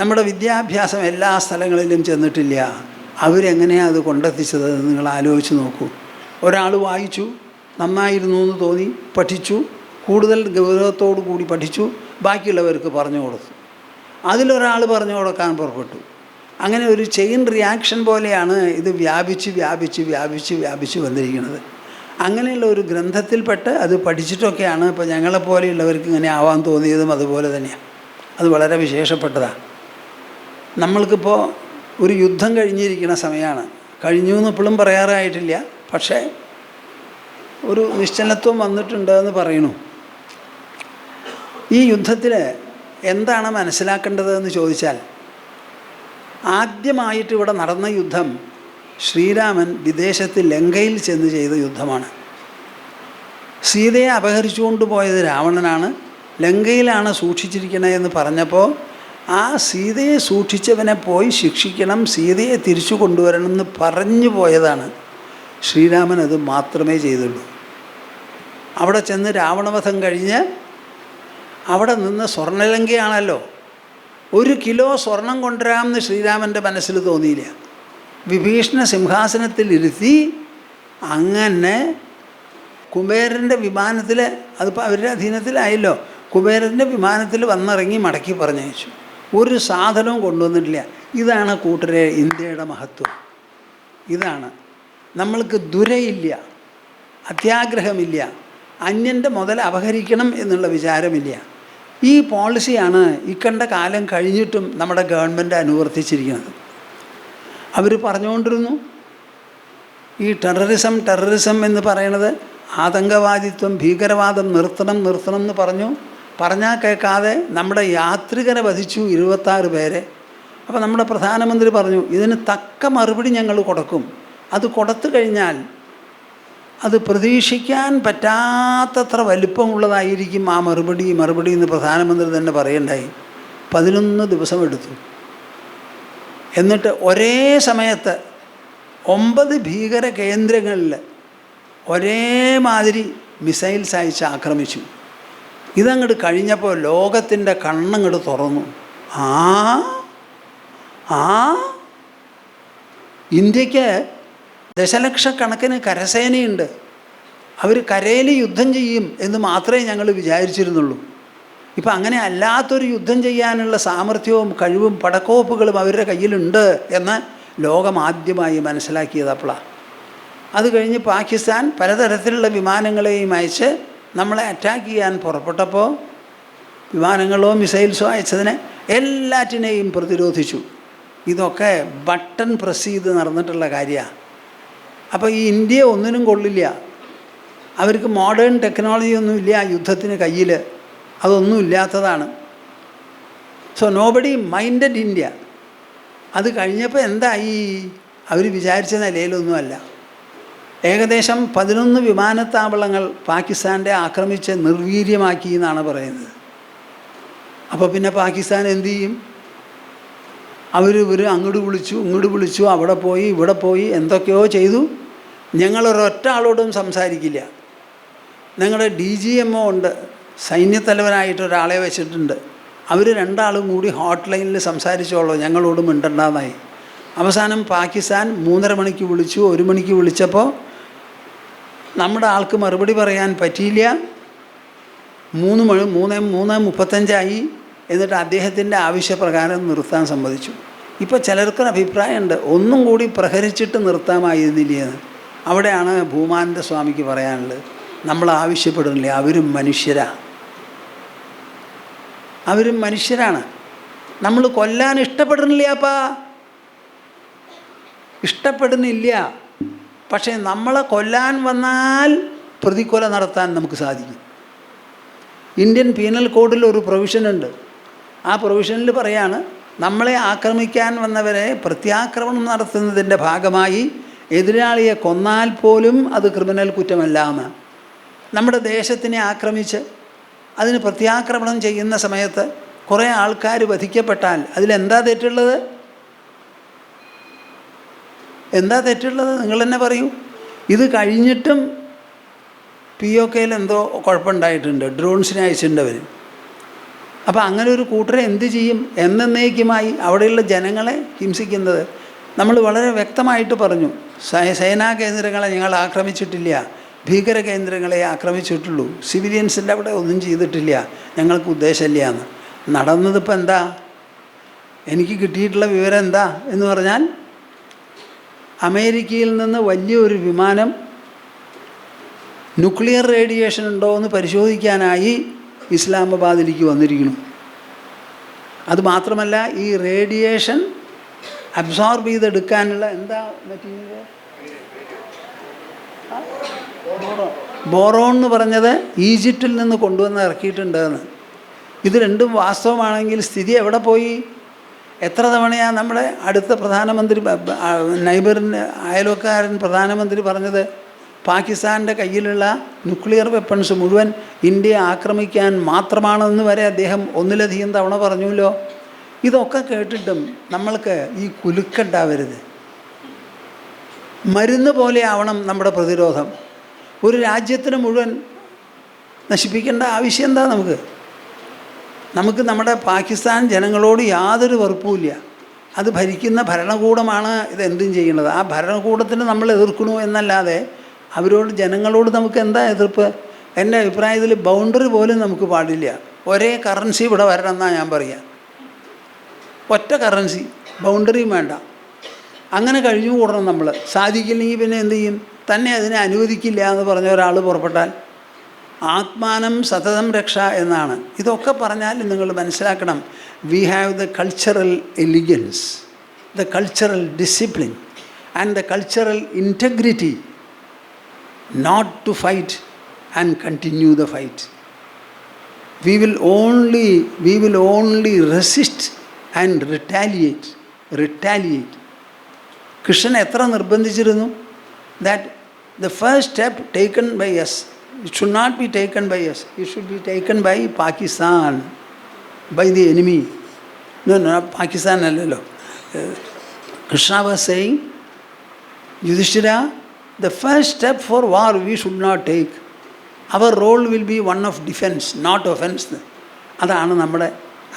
നമ്മുടെ വിദ്യാഭ്യാസം എല്ലാ സ്ഥലങ്ങളിലും ചെന്നിട്ടില്ല. അവരെങ്ങനെയാണ് അത് കൊണ്ടെത്തിച്ചത് നിങ്ങൾ ആലോചിച്ച് നോക്കൂ. ഒരാൾ വായിച്ചു, നന്നായിരുന്നു എന്ന് തോന്നി, പഠിച്ചു, കൂടുതൽ ഗൗരവത്തോടു കൂടി പഠിച്ചു, ബാക്കിയുള്ളവർക്ക് പറഞ്ഞു കൊടുത്തു. അതിലൊരാൾ പറഞ്ഞു കൊടുക്കാൻ പുറപ്പെട്ടു. അങ്ങനെ ഒരു ചെയിൻ റിയാക്ഷൻ പോലെയാണ് ഇത് വ്യാപിച്ച് വന്നിരിക്കുന്നത്. അങ്ങനെയുള്ള ഒരു ഗ്രന്ഥത്തിൽപ്പെട്ട് അത് പഠിച്ചിട്ടൊക്കെയാണ് ഇപ്പോൾ ഞങ്ങളെപ്പോലെയുള്ളവർക്ക് ഇങ്ങനെ ആവാൻ തോന്നിയതും അതുപോലെ തന്നെയാണ്. അത് വളരെ വിശേഷപ്പെട്ടതാണ്. നമ്മൾക്കിപ്പോൾ ഒരു യുദ്ധം കഴിഞ്ഞിരിക്കുന്ന സമയമാണ്. കഴിഞ്ഞു എന്ന് ഇപ്പോഴും പറയാറായിട്ടില്ല, പക്ഷേ ഒരു നിശ്ചലത്വം വന്നിട്ടുണ്ട് എന്ന് പറയുന്നു. ഈ യുദ്ധത്തിൽ എന്താണ് മനസ്സിലാക്കേണ്ടതെന്ന് ചോദിച്ചാൽ, ആദ്യമായിട്ട് ഇവിടെ നടന്ന യുദ്ധം ശ്രീരാമൻ വിദേശത്ത് ലങ്കയിൽ ചെന്ന് ചെയ്ത യുദ്ധമാണ്. സീതയെ അപഹരിച്ചുകൊണ്ട് പോയത് രാവണനാണ്. ലങ്കയിലാണ് സൂക്ഷിച്ചിരിക്കണതെന്ന് പറഞ്ഞപ്പോൾ ആ സീതയെ സൂക്ഷിച്ചവനെ പോയി ശിക്ഷിക്കണം, സീതയെ തിരിച്ചു കൊണ്ടുവരണം എന്ന് പറഞ്ഞു പോയതാണ്. ശ്രീരാമൻ അത് മാത്രമേ ചെയ്തുള്ളൂ. അവിടെ ചെന്ന് രാവണവധം കഴിഞ്ഞ് അവിടെ നിന്ന് സ്വർണ്ണലങ്കയാണല്ലോ, 1 കിലോ സ്വർണം കൊണ്ടുവരാമെന്ന് ശ്രീരാമൻ്റെ മനസ്സിൽ തോന്നിയില്ല. വിഭീഷണ സിംഹാസനത്തിലിരുത്തി അങ്ങനെ കുബേരൻ്റെ വിമാനത്തിൽ, അതിപ്പോൾ അവരുടെ അധീനത്തിലായല്ലോ, കുബേരൻ്റെ വിമാനത്തിൽ വന്നിറങ്ങി മടക്കി പറഞ്ഞയച്ചു. ഒരു സാധനവും കൊണ്ടുവന്നിട്ടില്ല. ഇതാണ് കൂട്ടരെ ഇന്ത്യയുടെ മഹത്വം. ഇതാണ് നമ്മൾക്ക് ദുരയില്ല, അത്യാഗ്രഹമില്ല, അന്യൻ്റെ മുതൽ അപഹരിക്കണം എന്നുള്ള വിചാരമില്ല. ഈ പോളിസിയാണ് ഇക്കണ്ട കാലം കഴിഞ്ഞിട്ടും നമ്മുടെ ഗവൺമെൻറ് അനുവർത്തിച്ചിരിക്കുന്നത്. അവർ പറഞ്ഞുകൊണ്ടിരുന്നു ഈ ടെററിസം എന്ന് പറയുന്നത് ആതങ്കവാദിത്വം, ഭീകരവാദം നിർത്തണം എന്ന് പറഞ്ഞാൽ കേൾക്കാതെ നമ്മുടെ യാത്രികരെ വധിച്ചു 26 പേരെ. അപ്പോൾ നമ്മുടെ പ്രധാനമന്ത്രി പറഞ്ഞു ഇതിന് തക്ക മറുപടി ഞങ്ങൾ കൊടുക്കും. അത് കൊടുത്തു കഴിഞ്ഞാൽ അത് പ്രതീക്ഷിക്കാൻ പറ്റാത്തത്ര വലിപ്പമുള്ളതായിരിക്കും ആ മറുപടി എന്ന് പ്രധാനമന്ത്രി തന്നെ പറയണ്ടായി. 11 ദിവസം എടുത്തു. എന്നിട്ട് ഒരേ സമയത്ത് 9 ഭീകര കേന്ദ്രങ്ങളിൽ ഒരേമാതിരി മിസൈൽസ് അയച്ച് ആക്രമിച്ചു. ഇതങ്ങോട്ട് കഴിഞ്ഞപ്പോൾ ലോകത്തിൻ്റെ കണ്ണങ്ങോട്ട് തുറന്നു. ഇന്ത്യക്ക് ദശലക്ഷക്കണക്കിന് കരസേനയുണ്ട്, അവർ കരയിൽ യുദ്ധം ചെയ്യും എന്ന് മാത്രമേ ഞങ്ങൾ വിചാരിച്ചിരുന്നുള്ളൂ. ഇപ്പം അങ്ങനെ അല്ലാത്തൊരു യുദ്ധം ചെയ്യാനുള്ള സാമർഥ്യവും കഴിവും പടക്കോപ്പുകളും അവരുടെ കയ്യിലുണ്ട് എന്ന് ലോകം ആദ്യമായി മനസ്സിലാക്കിയത് അപ്പോഴാണ്. അത് കഴിഞ്ഞ് പാകിസ്ഥാൻ പലതരത്തിലുള്ള വിമാനങ്ങളെയും അയച്ച് നമ്മളെ അറ്റാക്ക് ചെയ്യാൻ പുറപ്പെട്ടപ്പോൾ വിമാനങ്ങളോ മിസൈൽസോ അയച്ചതിനെ എല്ലാറ്റിനെയും പ്രതിരോധിച്ചു. ഇതൊക്കെ ബട്ടൺ പ്രസ് ചെയ്ത് നടന്നിട്ടുള്ള കാര്യമാണ്. അപ്പോൾ ഈ ഇന്ത്യ ഒന്നിനും കൊള്ളില്ല. അവർക്ക് മോഡേൺ ടെക്നോളജി ഒന്നുമില്ല യുദ്ധത്തിന് കയ്യിൽ, അതൊന്നും ഇല്ലാത്തതാണ്. So nobody minded India. അത് കഴിഞ്ഞപ്പോൾ എന്തായി? അവർ വിചാരിച്ച നിലയിലൊന്നുമല്ല. ഏകദേശം 11 വിമാനത്താവളങ്ങൾ പാകിസ്ഥാൻ്റെ ആക്രമിച്ച് നിർവീര്യമാക്കി എന്നാണ് പറയുന്നത്. അപ്പോൾ പിന്നെ പാകിസ്ഥാൻ എന്തു ചെയ്യും? അവർ അങ്ങോട്ട് വിളിച്ചു, അവിടെ പോയി ഇവിടെ പോയി എന്തൊക്കെയോ ചെയ്തു. ഞങ്ങളൊരൊറ്റ ആളോടും സംസാരിക്കില്ല. ഞങ്ങളുടെ DGMO ഉണ്ട്, സൈന്യത്തലവനായിട്ടൊരാളെ വെച്ചിട്ടുണ്ട്. അവർ 2 ആളും കൂടി ഹോട്ട് ലൈനിൽ സംസാരിച്ചോളൂ, ഞങ്ങളോട് മിണ്ടണ്ടാന്നായി. അവസാനം പാകിസ്ഥാൻ 3:30 മണിക്ക് വിളിച്ചു. 1 മണിക്ക് വിളിച്ചപ്പോൾ നമ്മുടെ ആൾക്ക് മറുപടി പറയാൻ പറ്റിയില്ല. 3:35 എന്നിട്ട് അദ്ദേഹത്തിൻ്റെ ആവശ്യപ്രകാരം നിർത്താൻ സമ്മതിച്ചു. ഇപ്പോൾ ചിലർക്കൊരു അഭിപ്രായമുണ്ട് ഒന്നും കൂടി പ്രഹരിച്ചിട്ട് നിർത്താമായിരുന്നില്ലെന്ന്. അവിടെയാണ് ഭൂമാനന്ദ സ്വാമിക്ക് പറയാനുള്ളത്, നമ്മൾ ആവശ്യപ്പെടുന്നില്ല, അവരും മനുഷ്യരാണ്. നമ്മൾ കൊല്ലാൻ ഇഷ്ടപ്പെടുന്നില്ല. പക്ഷേ നമ്മളെ കൊല്ലാൻ വന്നാൽ പ്രതിക്കൊല നടത്താൻ നമുക്ക് സാധിക്കും. ഇന്ത്യൻ പീനൽ കോഡിൽ ഒരു പ്രൊവിഷനുണ്ട്. ആ പ്രൊവിഷനിൽ പറയാണ് നമ്മളെ ആക്രമിക്കാൻ വന്നവരെ പ്രത്യാക്രമണം നടത്തുന്നതിൻ്റെ ഭാഗമായി എതിരാളിയെ കൊന്നാൽ പോലും അത് ക്രിമിനൽ കുറ്റമല്ല എന്ന്. നമ്മുടെ ദേശത്തിനെ ആക്രമിച്ച് അതിന് പ്രത്യാക്രമണം ചെയ്യുന്ന സമയത്ത് കുറേ ആൾക്കാർ വധിക്കപ്പെട്ടാൽ അതിലെന്താ തെറ്റുള്ളത്? നിങ്ങൾ തന്നെ പറയൂ. ഇത് കഴിഞ്ഞിട്ടും POKയിൽ എന്തോ കുഴപ്പമുണ്ടായിട്ടുണ്ട്, ഡ്രോൺസിനെ അയച്ചിട്ടുണ്ട് അവർ. അപ്പോൾ അങ്ങനെ ഒരു കൂട്ടരെ എന്ത് ചെയ്യും? എന്നേക്കുമായി അവിടെയുള്ള ജനങ്ങളെ ഹിംസിക്കുന്നത്. നമ്മൾ വളരെ വ്യക്തമായിട്ട് പറഞ്ഞു, സേനാ കേന്ദ്രങ്ങളെ ഞങ്ങൾ ആക്രമിച്ചിട്ടില്ല, ഭീകര കേന്ദ്രങ്ങളെ ആക്രമിച്ചിട്ടുള്ളൂ, സിവിലിയൻസിൻ്റെ അവിടെ ഒന്നും ചെയ്തിട്ടില്ല, ഞങ്ങൾക്ക് ഉദ്ദേശമില്ല എന്ന്. നടന്നതിപ്പോൾ എന്താ? എനിക്ക് കിട്ടിയിട്ടുള്ള വിവരം എന്താ എന്ന് പറഞ്ഞാൽ, അമേരിക്കയിൽ നിന്ന് വലിയൊരു വിമാനം ന്യൂക്ലിയർ റേഡിയേഷൻ ഉണ്ടോ എന്ന് പരിശോധിക്കാനായി ഇസ്ലാമാബാദിലേക്ക് വന്നിരിക്കുന്നു. അതുമാത്രമല്ല, ഈ റേഡിയേഷൻ അബ്സോർബ് ചെയ്തെടുക്കാനുള്ള എന്താ പറ്റുന്നത്, ബോറോൺ എന്ന് പറഞ്ഞത് ഈജിപ്തിൽ നിന്ന് കൊണ്ടുവന്ന് ഇറക്കിയിട്ടുണ്ടെന്ന്. ഇത് രണ്ടും വാസ്തവമാണെങ്കിൽ സ്ഥിതി എവിടെ പോയി? എത്ര തവണയാണ് നമ്മുടെ അടുത്ത പ്രധാനമന്ത്രി, നൈബറിന് അയൽവക്കാരൻ പ്രധാനമന്ത്രി പറഞ്ഞത്, പാകിസ്ഥാൻ്റെ കയ്യിലുള്ള ന്യൂക്ലിയർ വെപ്പൺസ് മുഴുവൻ ഇന്ത്യയെ ആക്രമിക്കാൻ മാത്രമാണെന്ന് വരെ അദ്ദേഹം ഒന്നിലധികം തവണ പറഞ്ഞുല്ലോ. ഇതൊക്കെ കേട്ടിട്ടും നമ്മൾക്ക് ഈ കുലുക്കുണ്ടാവരുത്. മരുന്ന് പോലെ ആവണം നമ്മുടെ പ്രതിരോധം. ഒരു രാജ്യത്തിന് മുഴുവൻ നശിപ്പിക്കേണ്ട ആവശ്യം എന്താ നമുക്ക് നമ്മുടെ പാകിസ്ഥാൻ ജനങ്ങളോട് യാതൊരു വെറുപ്പുമില്ല. അത് ഭരിക്കുന്ന ഭരണകൂടമാണ് ഇതെന്തും ചെയ്യുന്നത്. ആ ഭരണകൂടത്തിന് നമ്മൾ എതിർക്കണു എന്നല്ലാതെ അവരോട്, ജനങ്ങളോട് നമുക്ക് എന്താ എതിർപ്പ്? എൻ്റെ അഭിപ്രായത്തിൽ ബൗണ്ടറി പോലും നമുക്ക് പാടില്ല. ഒരേ കറൻസി ഇവിടെ വരണം എന്നാണ് ഞാൻ പറയുക. ഒറ്റ കറൻസി, ബൗണ്ടറിയും വേണ്ട. അങ്ങനെ കഴിഞ്ഞു കൂടണം നമ്മൾ. സാധിക്കില്ലെങ്കിൽ പിന്നെ എന്ത് ചെയ്യും? തന്നെ അതിനെ അനുവദിക്കില്ല എന്ന് പറഞ്ഞ ഒരാൾ പുറപ്പെട്ടാൽ ആത്മാനം സതതം രക്ഷ എന്നാണ്. ഇതൊക്കെ പറഞ്ഞാൽ നിങ്ങൾ മനസ്സിലാക്കണം, we have the cultural elegance, the cultural discipline and the cultural integrity not to fight and continue the fight. We will only resist and retaliate. Krishnan എത്ര നിർബന്ധിച്ചിരുന്നു? that the first step taken by us, it should not be taken by us, it should be taken by Pakistan, by the enemy. No, Pakistan allalo. Krishna was saying, Yudhishthira, the first step for war we should not take. Our role will be one of defense, not offense. അതാണ് നമ്മുടെ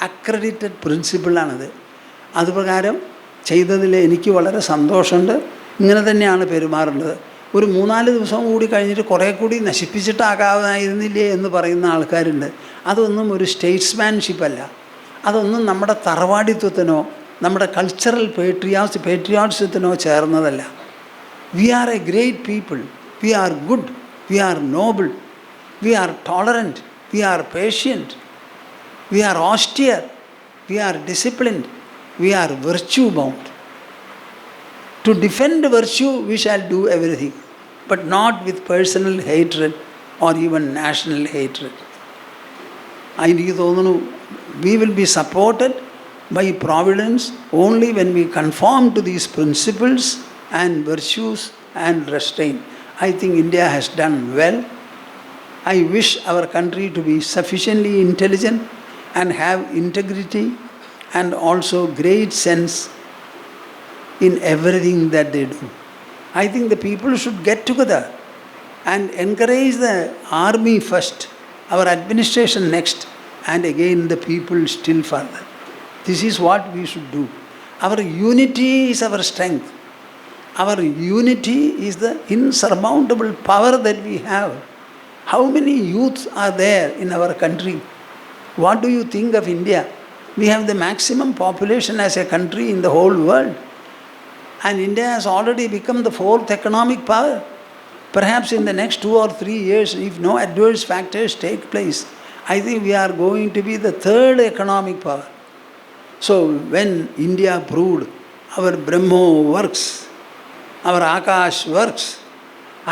accredited പ്രിൻസിപ്പിളാണത്. അതുപ്രകാരം ചെയ്തതിൽ എനിക്ക് വളരെ സന്തോഷമുണ്ട്. ഇങ്ങനെ തന്നെയാണ് പെരുമാറേണ്ടത്. ഒരു 3-4 ദിവസം കൂടി കഴിഞ്ഞിട്ട് കുറേ കൂടി നശിപ്പിച്ചിട്ടാകാമായിരുന്നില്ലേ എന്ന് പറയുന്ന ആൾക്കാരുണ്ട്. അതൊന്നും ഒരു സ്റ്റേറ്റ്സ്മാൻഷിപ്പല്ല. അതൊന്നും നമ്മുടെ തറവാടിത്വത്തിനോ നമ്മുടെ cultural പേട്രിയോട്ടിസത്തിനോ ചേർന്നതല്ല. We are a great people. We are good. We are noble. We are tolerant. We are patient. We are austere. We are disciplined. We are virtue bound. To defend virtue, we shall do everything, but not with personal hatred or even national hatred. എനിക്ക് തോന്നുന്നു, we will be supported by providence only when we conform to these principles and virtues and restraint. I think India has done well. I wish our country to be sufficiently intelligent and have integrity and also great sense in everything that they do. I think the people should get together and encourage the army first, our administration next, and again the people still further. This is what we should do. Our unity is our strength. Our unity is the insurmountable power that we have. How many youths are there in our country? What do you think of India? We have the maximum population as a country in the whole world. And India has already become the 4th economic power. Perhaps in the next 2 or 3 years, if no adverse factors take place, I think we are going to be the 3rd economic power. So when India proved our Brahmo works, our Akash works,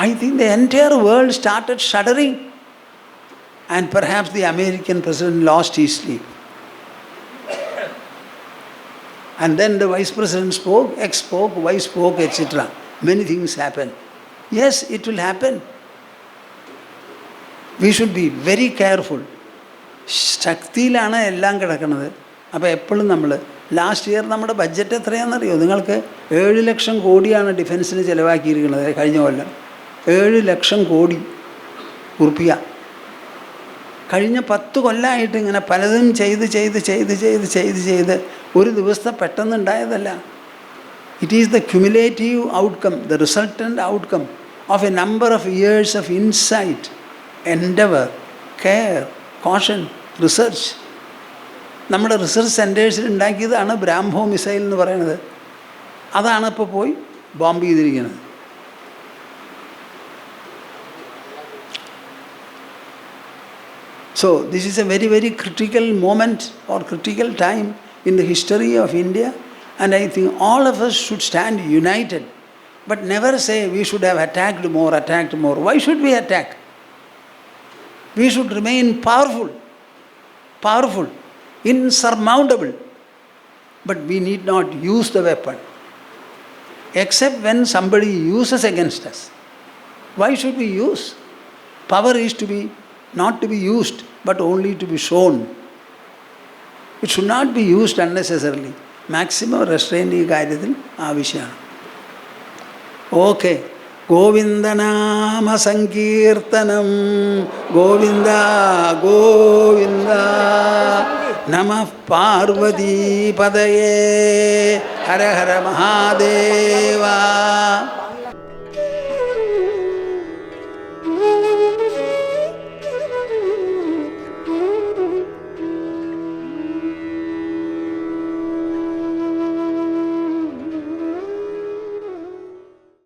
I think the entire world started shuddering. And perhaps the American president lost his sleep. And then the vice president spoke, X spoke, Y spoke, etc. Many things happen. Yes, it will happen. We should be very careful. ശക്തിയിലാണ് എല്ലാം കിടക്കുന്നത്. അപ്പോൾ എപ്പോഴും നമ്മൾ last year നമ്മുടെ budget എത്രയാണെന്നറിയോ നിങ്ങൾക്ക്? 7 ലക്ഷം കോടിയാണ് ഡിഫൻസിന് ചിലവാക്കിയിരിക്കുന്നത് കഴിഞ്ഞ കൊല്ലം. 7 ലക്ഷം കോടി ഉറുപ്പിക. കഴിഞ്ഞ 10 കൊല്ലമായിട്ട് ഇങ്ങനെ പലതും ചെയ്ത് ഒരു ദിവസത്തെ പെട്ടെന്നുണ്ടായതല്ല. It is the cumulative outcome, the resultant outcome of a number of years of insight, endeavour, care, caution, research. നമ്മുടെ റിസർച്ച് സെൻറ്റേഴ്സിൽ ഉണ്ടാക്കിയതാണ് ബ്രാഹ്മോ മിസൈൽ എന്ന് പറയുന്നത്. അതാണ് ഇപ്പോൾ പോയി ബോംബ് ചെയ്തിരിക്കുന്നത്. So this is a very, very critical moment or critical time in the history of India, and I think all of us should stand united, but never say we should have attacked more. Why should we attack? We should remain powerful, insurmountable, but we need not use the weapon, except when somebody uses against us. Why should we use? Power is to be not to be used, but only to be shown. It should not be used unnecessarily. Maximum restraint ഈ കാര്യത്തിൽ ആവശ്യമാണ്. Okay. ഗോവിന്ദനാമ സങ്കീർത്തനം ഗോവിന്ദ ഗോവിന്ദ. നമഃ പാർവതീപതയേ. ഹര ഹര മഹാദേവ.